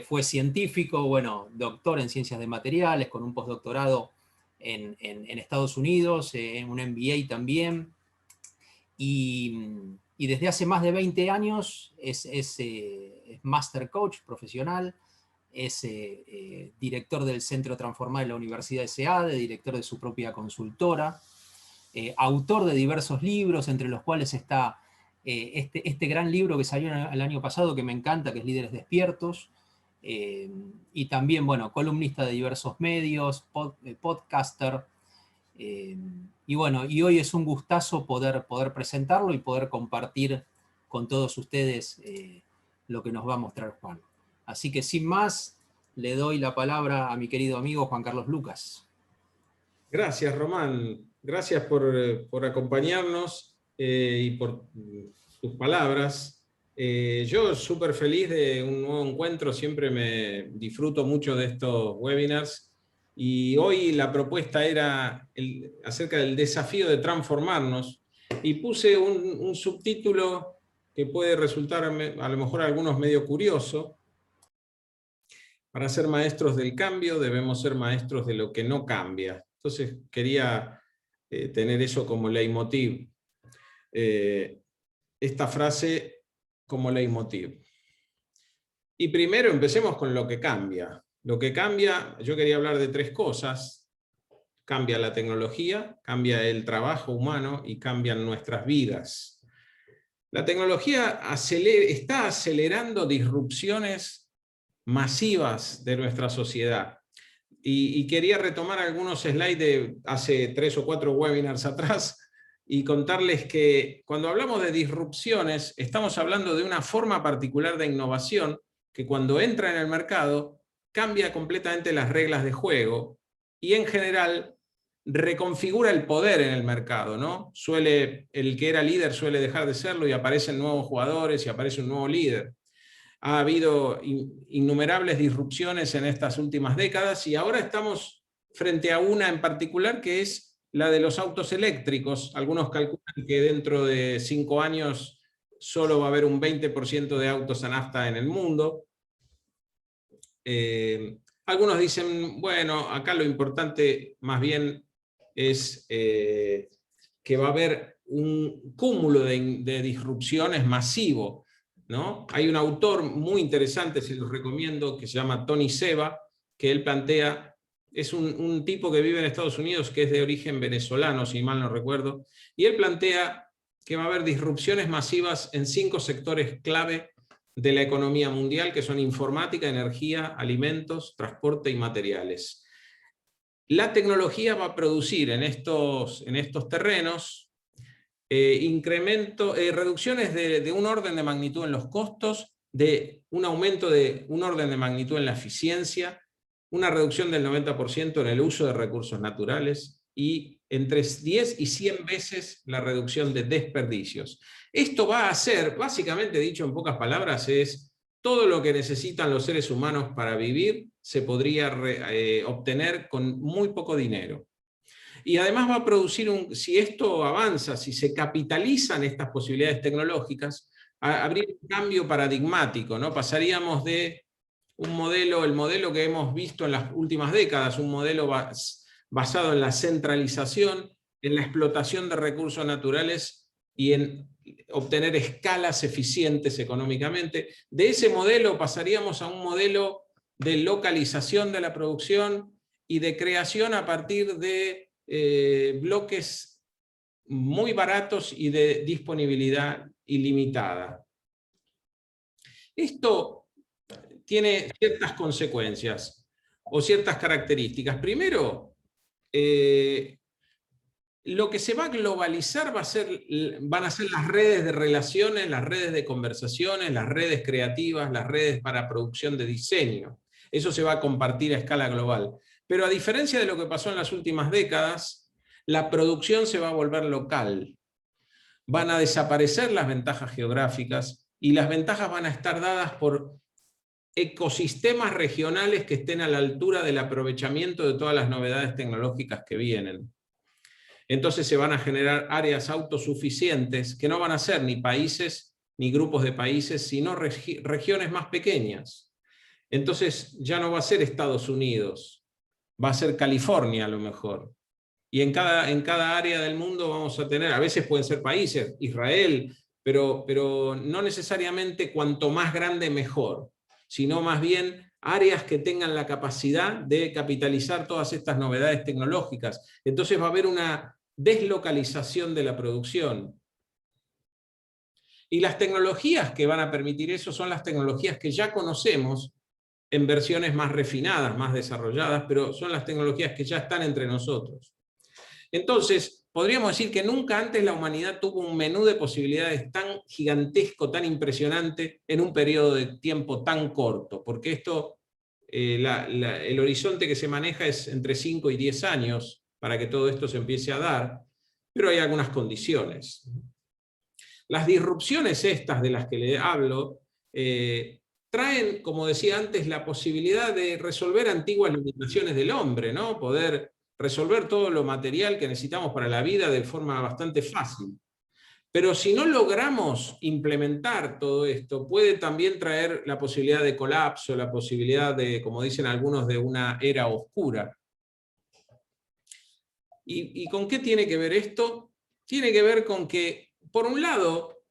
Fue científico, bueno, doctor en ciencias de materiales, con un postdoctorado en Estados Unidos, en un MBA también, y desde hace más de 20 años es Master Coach profesional, es director del Centro Transformar de la Universidad de SEADE, director de su propia consultora, autor de diversos libros, entre los cuales está este gran libro que salió el año pasado, que me encanta, que es Líderes Despiertos, y también, bueno, columnista de diversos medios, podcaster, y bueno, y hoy es un gustazo poder presentarlo y poder compartir con todos ustedes lo que nos va a mostrar Juan. Así que sin más, le doy la palabra a mi querido amigo Juan Carlos Lucas. Gracias, Román. Gracias por acompañarnos y por tus palabras. Yo súper feliz de un nuevo encuentro, siempre me disfruto mucho de estos webinars. Y hoy la propuesta era acerca del desafío de transformarnos, y puse un subtítulo que puede resultar a lo mejor a algunos medio curioso. Para ser maestros del cambio debemos ser maestros de lo que no cambia. Entonces quería tener eso como leitmotiv, esta frase como leitmotiv. Y primero empecemos con lo que cambia. Lo que cambia, yo quería hablar de tres cosas. Cambia la tecnología, cambia el trabajo humano y cambian nuestras vidas. La tecnología está acelerando disrupciones masivas de nuestra sociedad. Y quería retomar algunos slides de hace 3 o 4 webinars atrás y contarles que cuando hablamos de disrupciones estamos hablando de una forma particular de innovación que cuando entra en el mercado cambia completamente las reglas de juego y en general reconfigura el poder en el mercado, ¿no? El que era líder suele dejar de serlo y aparecen nuevos jugadores y aparece un nuevo líder. Ha habido innumerables disrupciones en estas últimas décadas y ahora estamos frente a una en particular que es la de los autos eléctricos. Algunos calculan que dentro de 5 años solo va a haber un 20% de autos a nafta en el mundo. Algunos dicen, bueno, acá lo importante más bien es que va a haber un cúmulo de disrupciones masivo, ¿no? Hay un autor muy interesante, se los recomiendo, que se llama Tony Seba, que él plantea, es un tipo que vive en Estados Unidos, que es de origen venezolano, si mal no recuerdo, y él plantea que va a haber disrupciones masivas en 5 sectores clave de la economía mundial, que son informática, energía, alimentos, transporte y materiales. La tecnología va a producir en estos terrenos reducciones de un orden de magnitud en los costos, de un aumento de un orden de magnitud en la eficiencia, una reducción del 90% en el uso de recursos naturales y entre 10 y 100 veces la reducción de desperdicios. Esto va a ser, básicamente dicho en pocas palabras, es todo lo que necesitan los seres humanos para vivir se podría obtener con muy poco dinero. Y además va a producir, si esto avanza, si se capitalizan estas posibilidades tecnológicas, habría un cambio paradigmático, ¿no? Pasaríamos de un modelo, el modelo que hemos visto en las últimas décadas, un modelo basado en la centralización, en la explotación de recursos naturales y en obtener escalas eficientes económicamente. De ese modelo pasaríamos a un modelo de localización de la producción y de creación a partir de bloques muy baratos y de disponibilidad ilimitada. Esto tiene ciertas consecuencias o ciertas características. Primero, lo que se va a globalizar van a ser las redes de relaciones, las redes de conversaciones, las redes creativas, las redes para producción de diseño. Eso se va a compartir a escala global. Pero a diferencia de lo que pasó en las últimas décadas, la producción se va a volver local. Van a desaparecer las ventajas geográficas y las ventajas van a estar dadas por ecosistemas regionales que estén a la altura del aprovechamiento de todas las novedades tecnológicas que vienen. Entonces se van a generar áreas autosuficientes que no van a ser ni países ni grupos de países, sino regiones más pequeñas. Entonces ya no va a ser Estados Unidos, va a ser California a lo mejor. Y en cada área del mundo vamos a tener, a veces pueden ser países, Israel, pero no necesariamente cuanto más grande mejor, sino más bien áreas que tengan la capacidad de capitalizar todas estas novedades tecnológicas. Entonces va a haber una deslocalización de la producción. Y las tecnologías que van a permitir eso son las tecnologías que ya conocemos en versiones más refinadas, más desarrolladas, pero son las tecnologías que ya están entre nosotros. Entonces, podríamos decir que nunca antes la humanidad tuvo un menú de posibilidades tan gigantesco, tan impresionante, en un periodo de tiempo tan corto, porque esto, el horizonte que se maneja es entre 5 y 10 años para que todo esto se empiece a dar, pero hay algunas condiciones. Las disrupciones estas de las que le hablo traen, como decía antes, la posibilidad de resolver antiguas limitaciones del hombre, ¿no? Poder resolver todo lo material que necesitamos para la vida de forma bastante fácil. Pero si no logramos implementar todo esto, puede también traer la posibilidad de colapso, la posibilidad de, como dicen algunos, de una era oscura. ¿Y con qué tiene que ver esto? Tiene que ver con que, por un lado,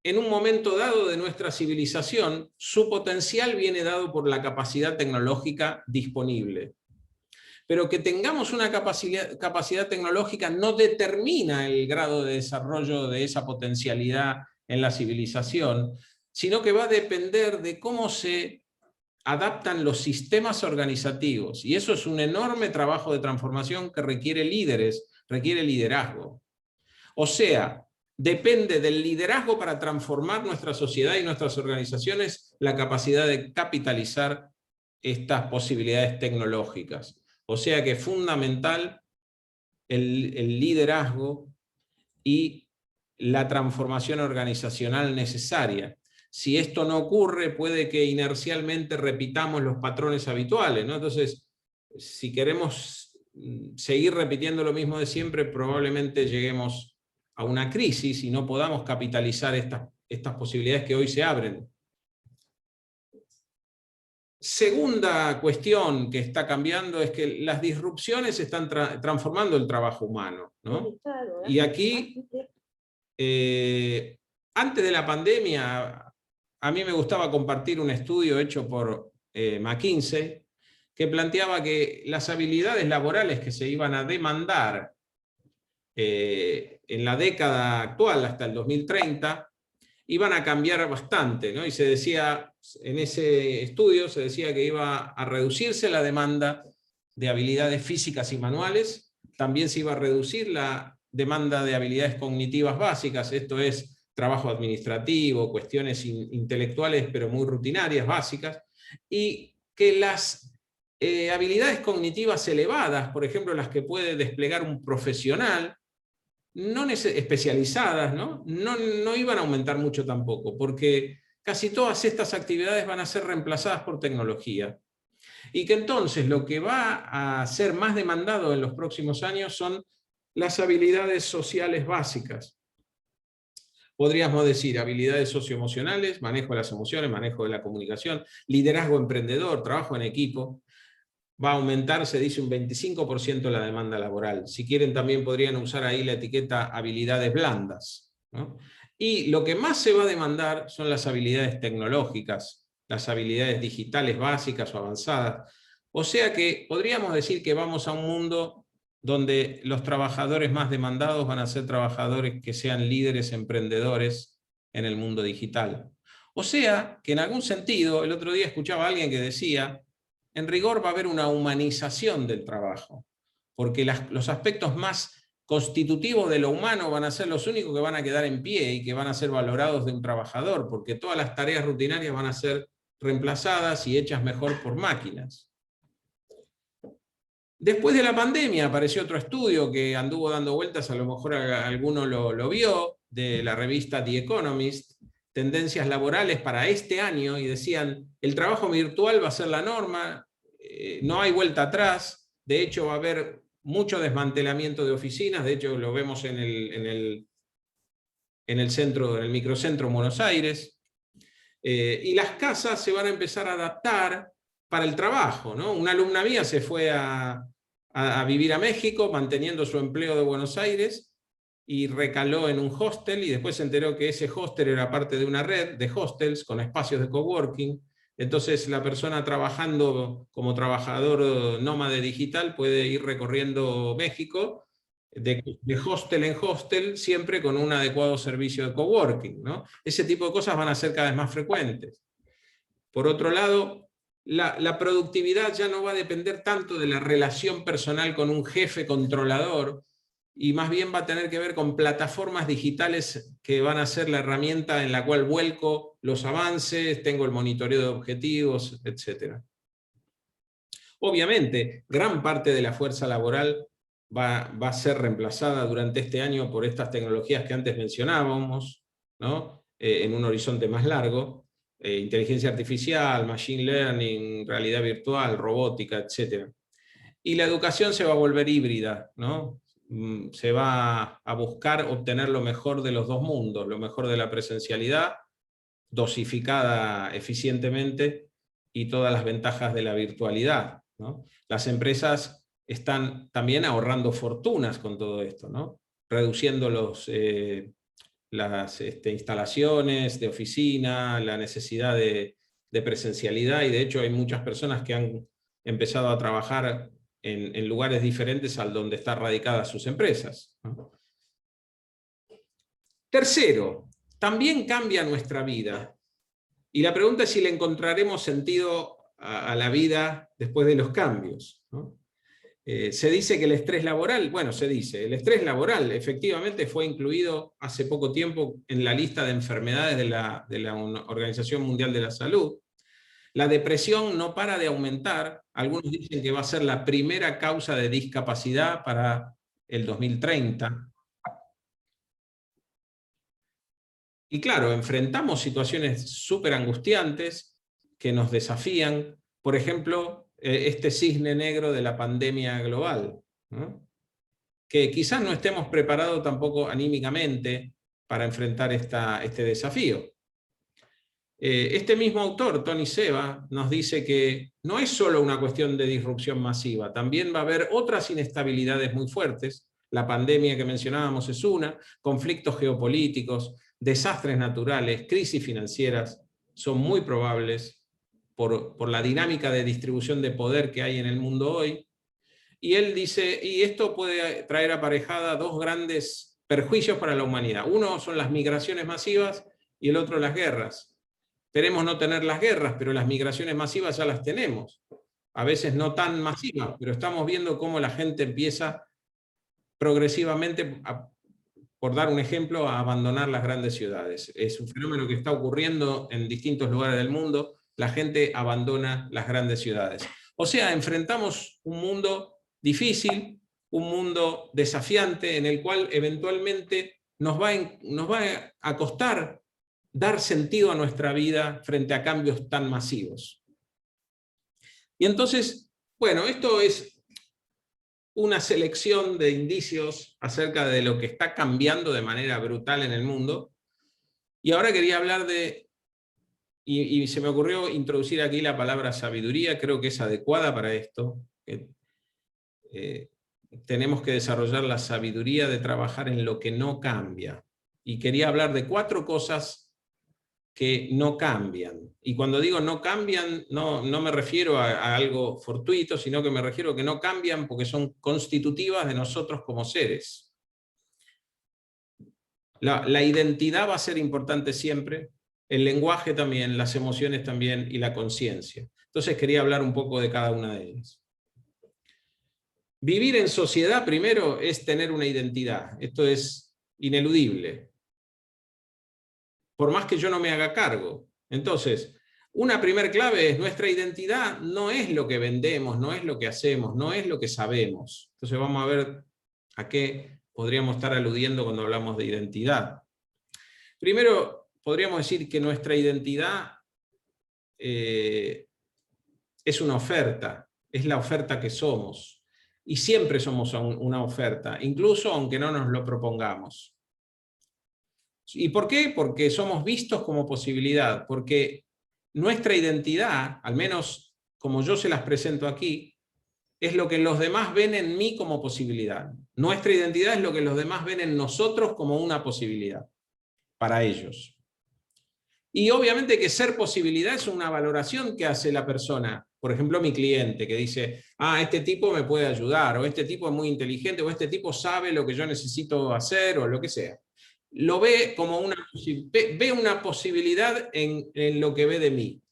en un momento dado de nuestra civilización, su potencial viene dado por la capacidad tecnológica disponible. Pero que tengamos una capacidad tecnológica no determina el grado de desarrollo de esa potencialidad en la civilización, sino que va a depender de cómo se adaptan los sistemas organizativos. Y eso es un enorme trabajo de transformación que requiere líderes, requiere liderazgo. O sea, depende del liderazgo para transformar nuestra sociedad y nuestras organizaciones la capacidad de capitalizar estas posibilidades tecnológicas. O sea que es fundamental el liderazgo y la transformación organizacional necesaria. Si esto no ocurre, puede que inercialmente repitamos los patrones habituales, ¿no? Entonces, si queremos seguir repitiendo lo mismo de siempre, probablemente lleguemos a una crisis y no podamos capitalizar estas posibilidades que hoy se abren. Segunda cuestión que está cambiando es que las disrupciones están transformando el trabajo humano, ¿no? Y aquí, antes de la pandemia, a mí me gustaba compartir un estudio hecho por McKinsey, que planteaba que las habilidades laborales que se iban a demandar en la década actual, hasta el 2030, iban a cambiar bastante, ¿no? Y se decía, en ese estudio se decía que iba a reducirse la demanda de habilidades físicas y manuales, también se iba a reducir la demanda de habilidades cognitivas básicas, esto es trabajo administrativo, cuestiones intelectuales pero muy rutinarias, básicas, y que las habilidades cognitivas elevadas, por ejemplo las que puede desplegar un profesional, especializadas, no iban a aumentar mucho tampoco, porque casi todas estas actividades van a ser reemplazadas por tecnología. Y que entonces lo que va a ser más demandado en los próximos años son las habilidades sociales básicas. Podríamos decir habilidades socioemocionales, manejo de las emociones, manejo de la comunicación, liderazgo emprendedor, trabajo en equipo. Va a aumentar, se dice, un 25% la demanda laboral. Si quieren también podrían usar ahí la etiqueta habilidades blandas, ¿no? Y lo que más se va a demandar son las habilidades tecnológicas, las habilidades digitales básicas o avanzadas. O sea que podríamos decir que vamos a un mundo donde los trabajadores más demandados van a ser trabajadores que sean líderes emprendedores en el mundo digital. O sea que en algún sentido, el otro día escuchaba a alguien que decía, en rigor va a haber una humanización del trabajo, porque los aspectos más constitutivos de lo humano van a ser los únicos que van a quedar en pie y que van a ser valorados de un trabajador, porque todas las tareas rutinarias van a ser reemplazadas y hechas mejor por máquinas. Después de la pandemia apareció otro estudio que anduvo dando vueltas, a lo mejor alguno lo vio, de la revista The Economist, tendencias laborales para este año, y decían, el trabajo virtual va a ser la norma, no hay vuelta atrás, de hecho va a haber mucho desmantelamiento de oficinas, de hecho lo vemos en el microcentro en Buenos Aires, Y las casas se van a empezar a adaptar para el trabajo, ¿no? Una alumna mía se fue a vivir a México, manteniendo su empleo de Buenos Aires, y recaló en un hostel, y después se enteró que ese hostel era parte de una red de hostels con espacios de coworking. Entonces la persona trabajando como trabajador nómade digital puede ir recorriendo México de hostel en hostel, siempre con un adecuado servicio de coworking, ¿no? Ese tipo de cosas van a ser cada vez más frecuentes. Por otro lado, la productividad ya no va a depender tanto de la relación personal con un jefe controlador, y más bien va a tener que ver con plataformas digitales que van a ser la herramienta en la cual vuelco los avances, tengo el monitoreo de objetivos, etc. Obviamente, gran parte de la fuerza laboral va a ser reemplazada durante este año por estas tecnologías que antes mencionábamos, ¿no? En un horizonte más largo, inteligencia artificial, machine learning, realidad virtual, robótica, etc. Y la educación se va a volver híbrida, ¿no? Se va a buscar obtener lo mejor de los dos mundos, lo mejor de la presencialidad, dosificada eficientemente, y todas las ventajas de la virtualidad, ¿no? Las empresas están también ahorrando fortunas con todo esto, ¿no? Reduciendo las instalaciones de oficina, la necesidad de presencialidad, y de hecho hay muchas personas que han empezado a trabajar en lugares diferentes al donde están radicadas sus empresas, ¿no? Tercero, también cambia nuestra vida. Y la pregunta es si le encontraremos sentido a la vida después de los cambios, ¿no? Se dice que el estrés laboral, bueno, el estrés laboral efectivamente fue incluido hace poco tiempo en la lista de enfermedades de la Organización Mundial de la Salud. La depresión no para de aumentar. Algunos dicen que va a ser la primera causa de discapacidad para el 2030. Y claro, enfrentamos situaciones súper angustiantes que nos desafían. Por ejemplo, este cisne negro de la pandemia global, ¿no? Que quizás no estemos preparados tampoco anímicamente para enfrentar este desafío. Este mismo autor, Tony Seba, nos dice que no es solo una cuestión de disrupción masiva, también va a haber otras inestabilidades muy fuertes. La pandemia que mencionábamos es una, conflictos geopolíticos, desastres naturales, crisis financieras, son muy probables por la dinámica de distribución de poder que hay en el mundo hoy. Y él dice, y esto puede traer aparejada dos grandes perjuicios para la humanidad. Uno son las migraciones masivas y el otro las guerras. Esperemos no tener las guerras, pero las migraciones masivas ya las tenemos. A veces no tan masivas, pero estamos viendo cómo la gente empieza progresivamente, por dar un ejemplo, a abandonar las grandes ciudades. Es un fenómeno que está ocurriendo en distintos lugares del mundo. La gente abandona las grandes ciudades. O sea, enfrentamos un mundo difícil, un mundo desafiante, en el cual eventualmente nos va a costar dar sentido a nuestra vida frente a cambios tan masivos. Y entonces, bueno, esto es una selección de indicios acerca de lo que está cambiando de manera brutal en el mundo. Y ahora quería hablar y se me ocurrió introducir aquí la palabra sabiduría, creo que es adecuada para esto. Tenemos que desarrollar la sabiduría de trabajar en lo que no cambia. Y quería hablar de 4 cosas que no cambian. Y cuando digo no cambian, no me refiero a algo fortuito, sino que me refiero a que no cambian porque son constitutivas de nosotros como seres. La identidad va a ser importante siempre, el lenguaje también, las emociones también, y la conciencia. Entonces quería hablar un poco de cada una de ellas. Vivir en sociedad primero es tener una identidad. Esto es ineludible, por más que yo no me haga cargo. Entonces, una primer clave es: nuestra identidad no es lo que vendemos, no es lo que hacemos, no es lo que sabemos. Entonces vamos a ver a qué podríamos estar aludiendo cuando hablamos de identidad. Primero, podríamos decir que nuestra identidad es una oferta, es la oferta que somos. Y siempre somos una oferta, incluso aunque no nos lo propongamos. ¿Y por qué? Porque somos vistos como posibilidad, porque nuestra identidad, al menos como yo se las presento aquí, es lo que los demás ven en mí como posibilidad. Nuestra identidad es lo que los demás ven en nosotros como una posibilidad para ellos. Y obviamente que ser posibilidad es una valoración que hace la persona. Por ejemplo, mi cliente que dice, este tipo me puede ayudar, o este tipo es muy inteligente, o este tipo sabe lo que yo necesito hacer, o lo que sea. Lo ve como ve una posibilidad en lo que ve de mí.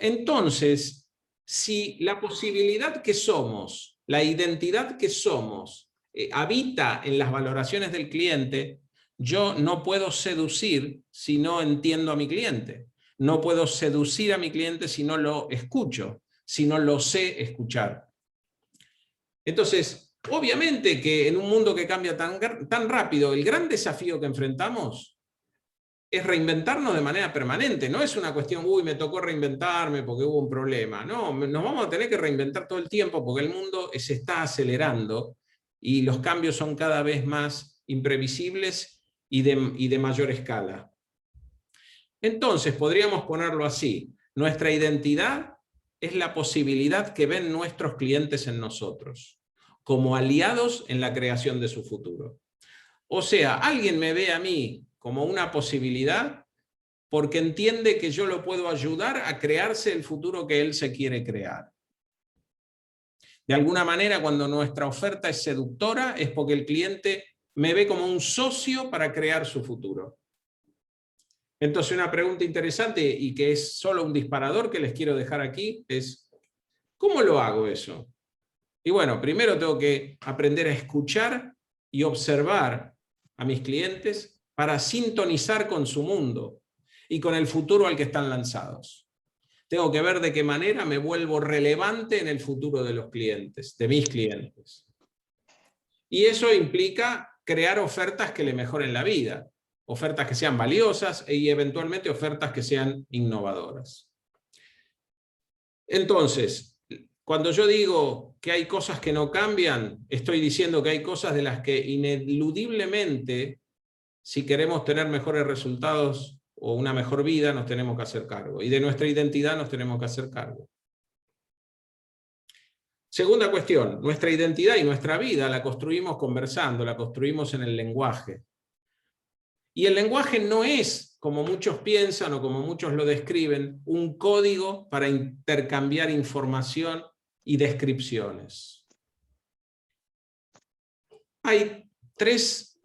Entonces, si la posibilidad que somos, la identidad que somos, habita en las valoraciones del cliente, yo no puedo seducir si no entiendo a mi cliente. No puedo seducir a mi cliente si no lo escucho, si no lo sé escuchar. Entonces, obviamente que en un mundo que cambia tan rápido, el gran desafío que enfrentamos es reinventarnos de manera permanente. No es una cuestión, me tocó reinventarme porque hubo un problema. No, nos vamos a tener que reinventar todo el tiempo porque el mundo se está acelerando y los cambios son cada vez más imprevisibles y de mayor escala. Entonces, podríamos ponerlo así. Nuestra identidad es la posibilidad que ven nuestros clientes en nosotros, como aliados en la creación de su futuro. O sea, alguien me ve a mí como una posibilidad porque entiende que yo lo puedo ayudar a crearse el futuro que él se quiere crear. De alguna manera, cuando nuestra oferta es seductora, es porque el cliente me ve como un socio para crear su futuro. Entonces, una pregunta interesante y que es solo un disparador que les quiero dejar aquí es, ¿cómo lo hago eso? Y bueno, primero tengo que aprender a escuchar y observar a mis clientes para sintonizar con su mundo y con el futuro al que están lanzados. Tengo que ver de qué manera me vuelvo relevante en el futuro de los clientes, de mis clientes. Y eso implica crear ofertas que le mejoren la vida, ofertas que sean valiosas y eventualmente ofertas que sean innovadoras. Entonces, cuando yo digo que hay cosas que no cambian, estoy diciendo que hay cosas de las que ineludiblemente, si queremos tener mejores resultados o una mejor vida, nos tenemos que hacer cargo. Y de nuestra identidad nos tenemos que hacer cargo. Segunda cuestión, nuestra identidad y nuestra vida la construimos conversando, la construimos en el lenguaje. Y el lenguaje no es, como muchos piensan o como muchos lo describen, un código para intercambiar información y descripciones. Hay tres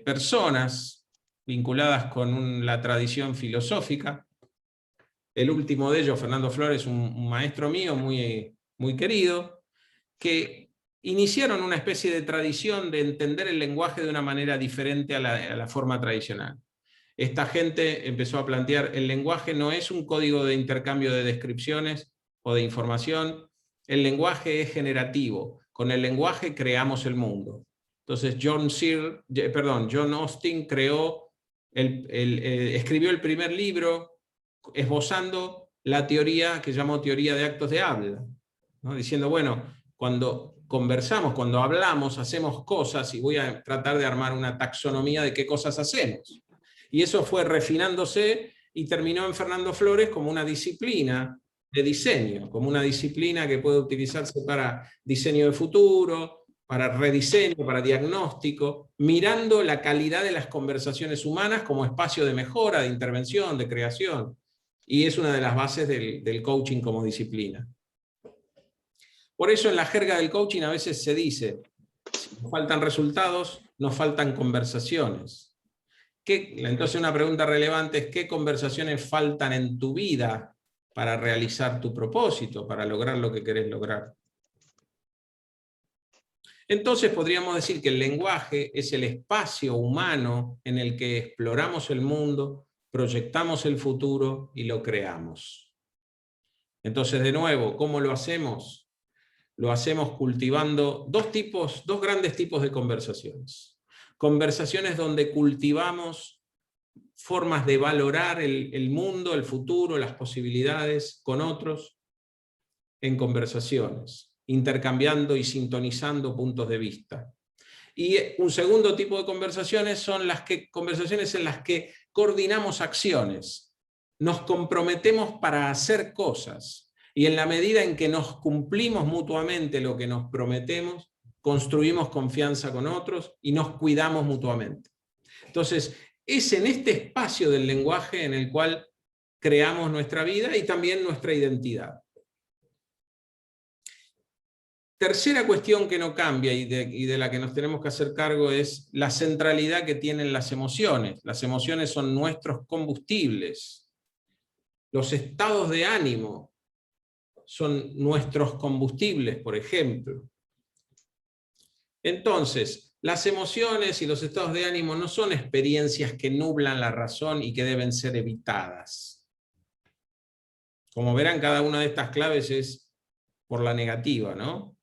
personas vinculadas con la tradición filosófica. El último de ellos, Fernando Flores, un maestro mío muy querido, que iniciaron una especie de tradición de entender el lenguaje de una manera diferente a la forma tradicional. Esta gente empezó a plantear, el lenguaje no es un código de intercambio de descripciones o de información, el lenguaje es generativo, con el lenguaje creamos el mundo. Entonces John Austin escribió el primer libro esbozando la teoría que llamó teoría de actos de habla, ¿no? Diciendo, bueno, cuando conversamos, cuando hablamos, hacemos cosas, y voy a tratar de armar una taxonomía de qué cosas hacemos. Y eso fue refinándose y terminó en Fernando Flores como una disciplina de diseño, como una disciplina que puede utilizarse para diseño de futuro, para rediseño, para diagnóstico, mirando la calidad de las conversaciones humanas como espacio de mejora, de intervención, de creación. Y es una de las bases del coaching como disciplina. Por eso en la jerga del coaching a veces se dice, si nos faltan resultados, nos faltan conversaciones. Entonces una pregunta relevante es, ¿qué conversaciones faltan en tu vida para realizar tu propósito, para lograr lo que querés lograr? Entonces podríamos decir que el lenguaje es el espacio humano en el que exploramos el mundo, proyectamos el futuro y lo creamos. Entonces, de nuevo, ¿cómo lo hacemos? Lo hacemos cultivando dos grandes tipos de conversaciones. Conversaciones donde cultivamos formas de valorar el mundo, el futuro, las posibilidades con otros en conversaciones, intercambiando y sintonizando puntos de vista. Y un segundo tipo de conversaciones son conversaciones en las que coordinamos acciones. Nos comprometemos para hacer cosas. Y en la medida en que nos cumplimos mutuamente lo que nos prometemos, construimos confianza con otros y nos cuidamos mutuamente. Entonces, es en este espacio del lenguaje en el cual creamos nuestra vida y también nuestra identidad. Tercera cuestión que no cambia y de la que nos tenemos que hacer cargo es la centralidad que tienen las emociones. Las emociones son nuestros combustibles. Los estados de ánimo son nuestros combustibles, por ejemplo. Entonces, las emociones y los estados de ánimo no son experiencias que nublan la razón y que deben ser evitadas. Como verán, cada una de estas claves es por la negativa, ¿no?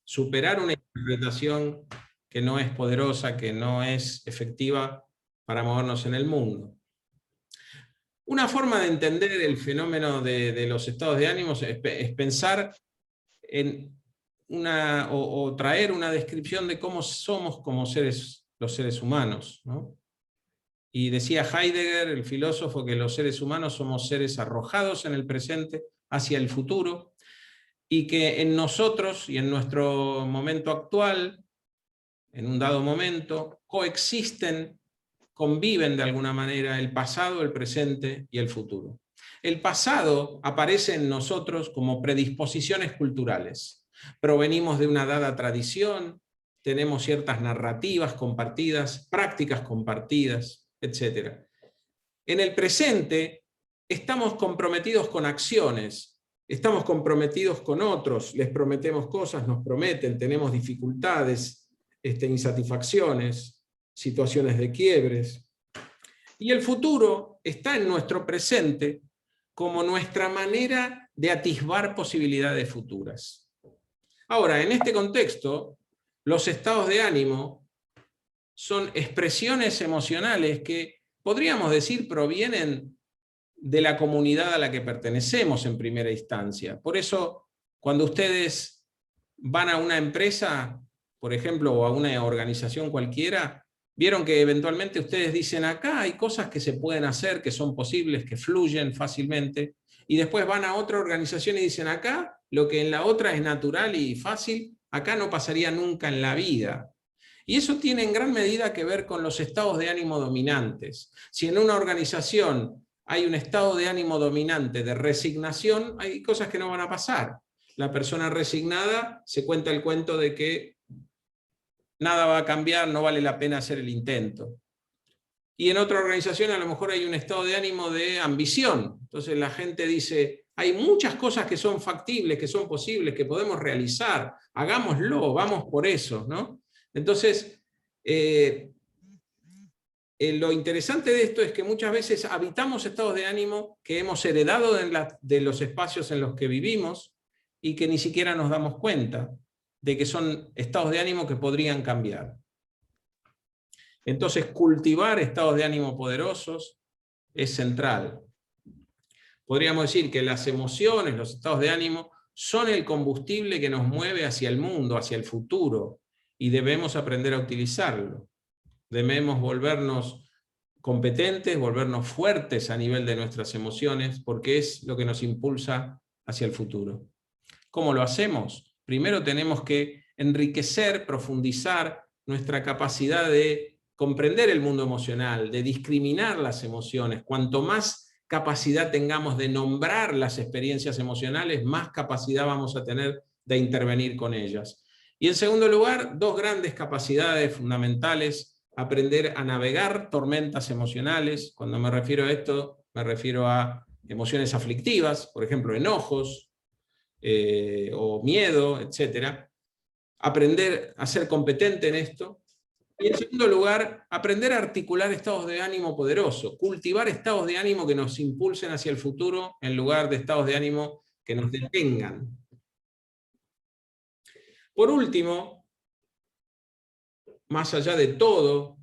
Superar una interpretación que no es poderosa, que no es efectiva para movernos en el mundo. Una forma de entender el fenómeno de los estados de ánimo es pensar en o traer una descripción de cómo somos como los seres humanos, ¿no? Y decía Heidegger, el filósofo, que los seres humanos somos seres arrojados en el presente hacia el futuro, y que en nosotros y en nuestro momento actual, en un dado momento, coexisten, conviven de alguna manera el pasado, el presente y el futuro. El pasado aparece en nosotros como predisposiciones culturales. Provenimos de una dada tradición, tenemos ciertas narrativas compartidas, prácticas compartidas, etc. En el presente estamos comprometidos con acciones, estamos comprometidos con otros, les prometemos cosas, nos prometen, tenemos dificultades, insatisfacciones, situaciones de quiebres. Y el futuro está en nuestro presente como nuestra manera de atisbar posibilidades futuras. Ahora, en este contexto, los estados de ánimo son expresiones emocionales que podríamos decir provienen de la comunidad a la que pertenecemos en primera instancia. Por eso, cuando ustedes van a una empresa, por ejemplo, o a una organización cualquiera, vieron que eventualmente ustedes dicen, acá hay cosas que se pueden hacer, que son posibles, que fluyen fácilmente, y después van a otra organización y dicen, acá lo que en la otra es natural y fácil, acá no pasaría nunca en la vida. Y eso tiene en gran medida que ver con los estados de ánimo dominantes. Si en una organización hay un estado de ánimo dominante de resignación, hay cosas que no van a pasar. La persona resignada se cuenta el cuento de que nada va a cambiar, no vale la pena hacer el intento. Y en otra organización a lo mejor hay un estado de ánimo de ambición. Entonces la gente dice, hay muchas cosas que son factibles, que son posibles, que podemos realizar, hagámoslo, vamos por eso, ¿no? Entonces, lo interesante de esto es que muchas veces habitamos estados de ánimo que hemos heredado de los espacios en los que vivimos y que ni siquiera nos damos cuenta de que son estados de ánimo que podrían cambiar. Entonces, cultivar estados de ánimo poderosos es central. Podríamos decir que las emociones, los estados de ánimo, son el combustible que nos mueve hacia el mundo, hacia el futuro, y debemos aprender a utilizarlo. Debemos volvernos competentes, volvernos fuertes a nivel de nuestras emociones, porque es lo que nos impulsa hacia el futuro. ¿Cómo lo hacemos? Primero tenemos que enriquecer, profundizar nuestra capacidad de comprender el mundo emocional, de discriminar las emociones. Cuanto más capacidad tengamos de nombrar las experiencias emocionales, más capacidad vamos a tener de intervenir con ellas. Y en segundo lugar, dos grandes capacidades fundamentales: aprender a navegar tormentas emocionales. Cuando me refiero a esto, me refiero a emociones aflictivas, por ejemplo, enojos, o miedo, etc. Aprender a ser competente en esto. Y en segundo lugar, aprender a articular estados de ánimo poderosos, cultivar estados de ánimo que nos impulsen hacia el futuro en lugar de estados de ánimo que nos detengan. Por último, más allá de todo,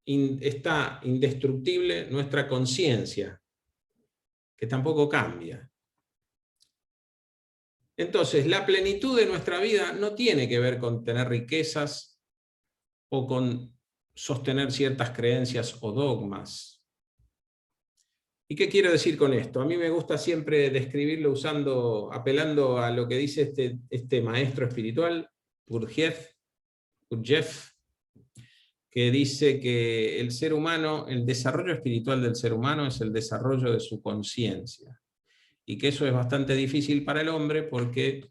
está indestructible nuestra conciencia, que tampoco cambia. Entonces, la plenitud de nuestra vida no tiene que ver con tener riquezas o con sostener ciertas creencias o dogmas. ¿Y qué quiero decir con esto? A mí me gusta siempre describirlo apelando a lo que dice este maestro espiritual, Gurdjieff, que dice que el ser humano, el desarrollo espiritual del ser humano es el desarrollo de su conciencia. Y que eso es bastante difícil para el hombre porque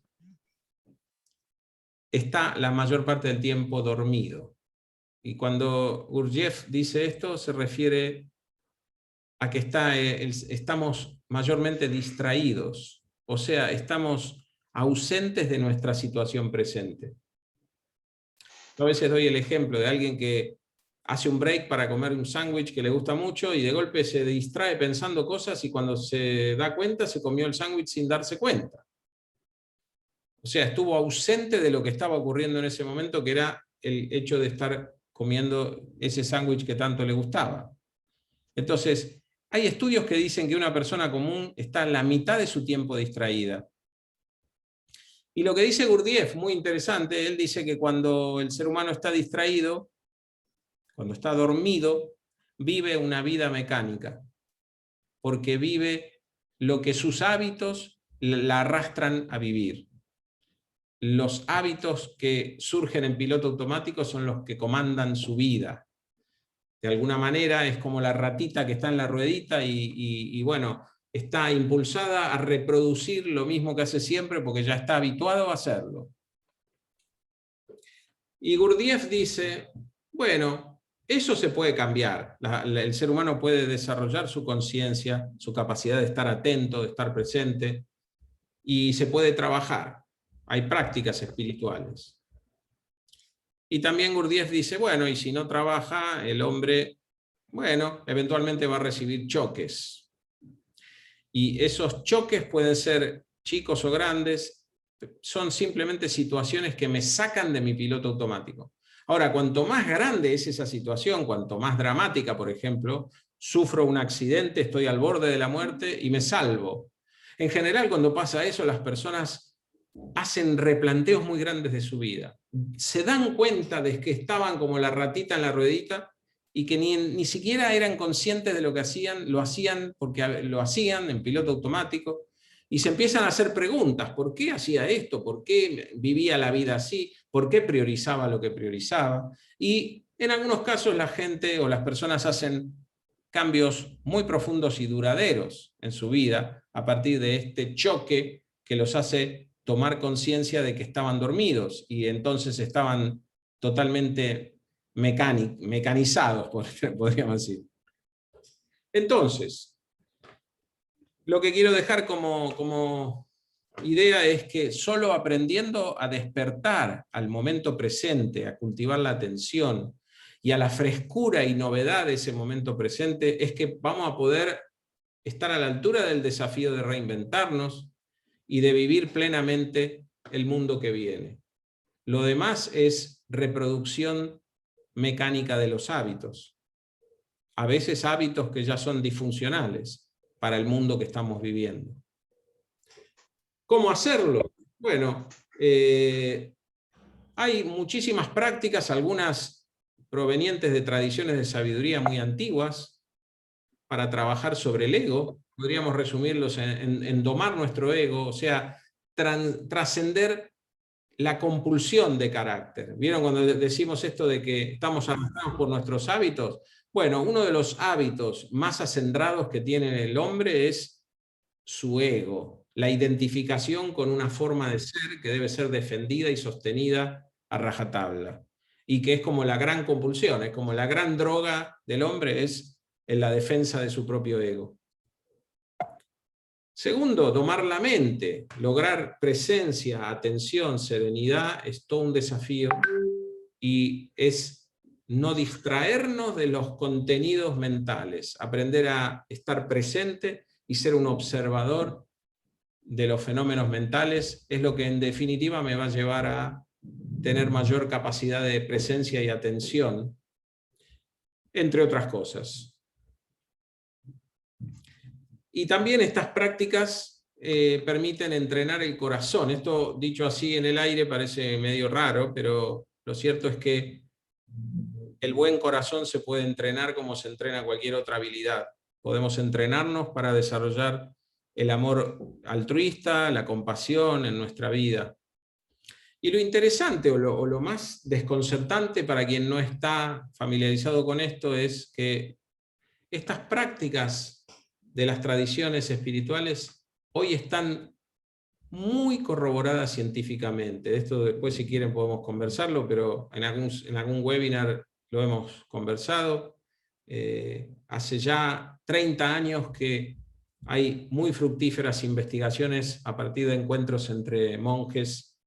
está la mayor parte del tiempo dormido. Y cuando Gurdjieff dice esto, se refiere a que estamos mayormente distraídos, o sea, estamos ausentes de nuestra situación presente. Yo a veces doy el ejemplo de alguien que hace un break para comer un sándwich que le gusta mucho y de golpe se distrae pensando cosas y cuando se da cuenta se comió el sándwich sin darse cuenta. O sea, estuvo ausente de lo que estaba ocurriendo en ese momento, que era el hecho de estar comiendo ese sándwich que tanto le gustaba. Entonces, hay estudios que dicen que una persona común está en la mitad de su tiempo distraída. Y lo que dice Gurdjieff, muy interesante, él dice que cuando el ser humano está distraído, cuando está dormido, vive una vida mecánica, porque vive lo que sus hábitos la arrastran a vivir. Los hábitos que surgen en piloto automático son los que comandan su vida. De alguna manera es como la ratita que está en la ruedita y bueno, está impulsada a reproducir lo mismo que hace siempre porque ya está habituado a hacerlo. Y Gurdjieff dice, bueno, eso se puede cambiar. El ser humano puede desarrollar su conciencia, su capacidad de estar atento, de estar presente, y se puede trabajar. Hay prácticas espirituales. Y también Gurdjieff dice, bueno, y si no trabaja, el hombre, bueno, eventualmente va a recibir choques. Y esos choques pueden ser chicos o grandes, son simplemente situaciones que me sacan de mi piloto automático. Ahora, cuanto más grande es esa situación, cuanto más dramática, por ejemplo, sufro un accidente, estoy al borde de la muerte y me salvo. En general, cuando pasa eso, las personas hacen replanteos muy grandes de su vida. Se dan cuenta de que estaban como la ratita en la ruedita y que ni siquiera eran conscientes de lo que hacían, lo hacían porque lo hacían en piloto automático, y se empiezan a hacer preguntas: ¿por qué hacía esto? ¿Por qué vivía la vida así? ¿Por qué priorizaba lo que priorizaba? Y en algunos casos la gente o las personas hacen cambios muy profundos y duraderos en su vida a partir de este choque que los hace tomar conciencia de que estaban dormidos y entonces estaban totalmente mecanizados, podríamos decir. Entonces, lo que quiero dejar como idea es que solo aprendiendo a despertar al momento presente, a cultivar la atención y a la frescura y novedad de ese momento presente, es que vamos a poder estar a la altura del desafío de reinventarnos y de vivir plenamente el mundo que viene. Lo demás es reproducción mecánica de los hábitos. A veces hábitos que ya son disfuncionales para el mundo que estamos viviendo. ¿Cómo hacerlo? Bueno, hay muchísimas prácticas, algunas provenientes de tradiciones de sabiduría muy antiguas, para trabajar sobre el ego. Podríamos resumirlos en domar nuestro ego, o sea, trascender la compulsión de carácter. ¿Vieron cuando decimos esto de que estamos arrastrados por nuestros hábitos? Bueno, uno de los hábitos más acendrados que tiene el hombre es su ego, la identificación con una forma de ser que debe ser defendida y sostenida a rajatabla, y que es como la gran compulsión, es como la gran droga del hombre, es en la defensa de su propio ego. Segundo, domar la mente, lograr presencia, atención, serenidad, es todo un desafío y es no distraernos de los contenidos mentales, aprender a estar presente y ser un observador de los fenómenos mentales es lo que en definitiva me va a llevar a tener mayor capacidad de presencia y atención, entre otras cosas. Y también estas prácticas permiten entrenar el corazón. Esto, dicho así en el aire, parece medio raro, pero lo cierto es que el buen corazón se puede entrenar como se entrena cualquier otra habilidad. Podemos entrenarnos para desarrollar el amor altruista, la compasión en nuestra vida. Y lo interesante o lo más desconcertante para quien no está familiarizado con esto es que estas prácticas de las tradiciones espirituales hoy están muy corroboradas científicamente. Esto después, si quieren, podemos conversarlo, pero en algún webinar lo hemos conversado. Hace ya 30 años que hay muy fructíferas investigaciones a partir de encuentros entre monjes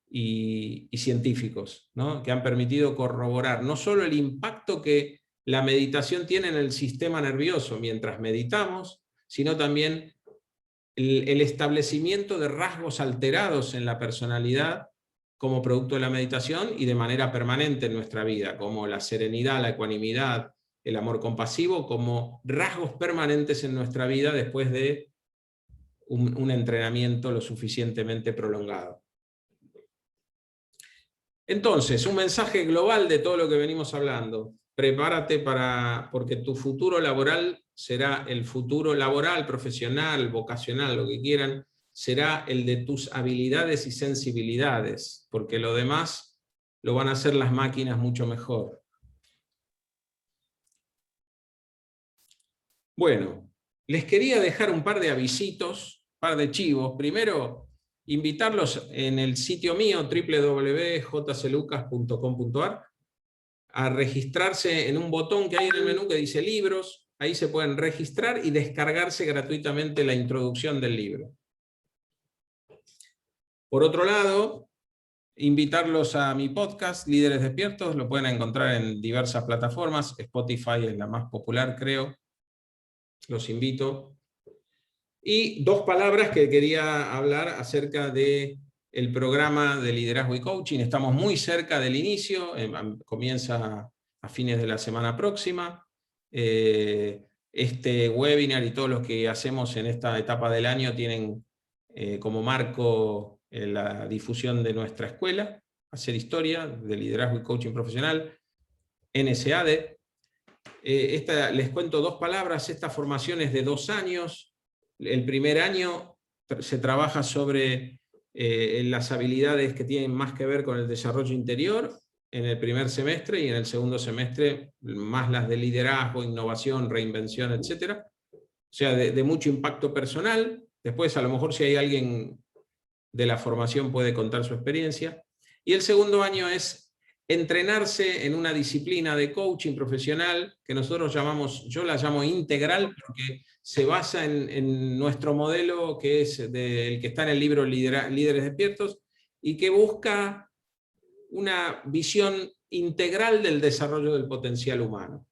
y científicos, ¿no? Que han permitido corroborar no solo el impacto que la meditación tiene en el sistema nervioso mientras meditamos, sino también el establecimiento de rasgos alterados en la personalidad como producto de la meditación y de manera permanente en nuestra vida, como la serenidad, la ecuanimidad, el amor compasivo, como rasgos permanentes en nuestra vida después de un entrenamiento lo suficientemente prolongado. Entonces, un mensaje global de todo lo que venimos hablando. Prepárate porque tu futuro laboral será el futuro laboral, profesional, vocacional, lo que quieran, será el de tus habilidades y sensibilidades, porque lo demás lo van a hacer las máquinas mucho mejor. Bueno, les quería dejar un par de avisitos, un par de chivos. Primero, invitarlos en el sitio mío, www.jclucas.com.ar, a registrarse en un botón que hay en el menú que dice libros. Ahí se pueden registrar y descargarse gratuitamente la introducción del libro. Por otro lado, invitarlos a mi podcast, Líderes Despiertos. Lo pueden encontrar en diversas plataformas. Spotify es la más popular, creo. Los invito. Y dos palabras que quería hablar acerca del programa de liderazgo y coaching. Estamos muy cerca del inicio, comienza a fines de la semana próxima. Este webinar y todos los que hacemos en esta etapa del año tienen como marco la difusión de nuestra escuela, Hacer Historia, de liderazgo y coaching profesional, NSADE. Les cuento dos palabras. Esta formación es de 2 años. El primer año se trabaja sobre las habilidades que tienen más que ver con el desarrollo interior en el primer semestre, y en el segundo semestre más las de liderazgo, innovación, reinvención, etc. O sea, de mucho impacto personal. Después, a lo mejor, si hay alguien de la formación, puede contar su experiencia. Y el segundo año es entrenarse en una disciplina de coaching profesional que nosotros llamamos, yo la llamo integral, porque se basa en nuestro modelo, que es el que está en el libro Líderes Despiertos, y que busca una visión integral del desarrollo del potencial humano.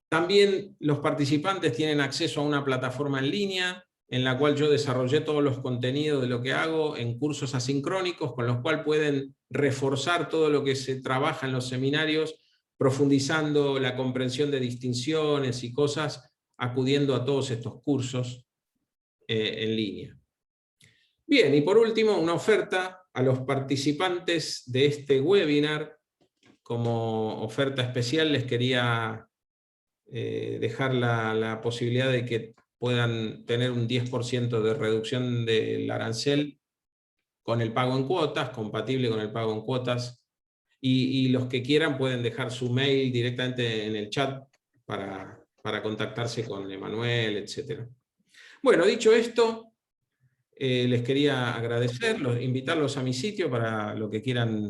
También los participantes tienen acceso a una plataforma en línea en la cual yo desarrollé todos los contenidos de lo que hago en cursos asincrónicos, con los cuales pueden reforzar todo lo que se trabaja en los seminarios, profundizando la comprensión de distinciones y cosas, acudiendo a todos estos cursos en línea. Bien, y por último, una oferta a los participantes de este webinar. Como oferta especial les quería dejar la posibilidad de que puedan tener un 10% de reducción del arancel con el pago en cuotas, compatible con el pago en cuotas, y los que quieran pueden dejar su mail directamente en el chat para contactarse con Emanuel, etc. Bueno, dicho esto, les quería agradecer, invitarlos a mi sitio para lo que quieran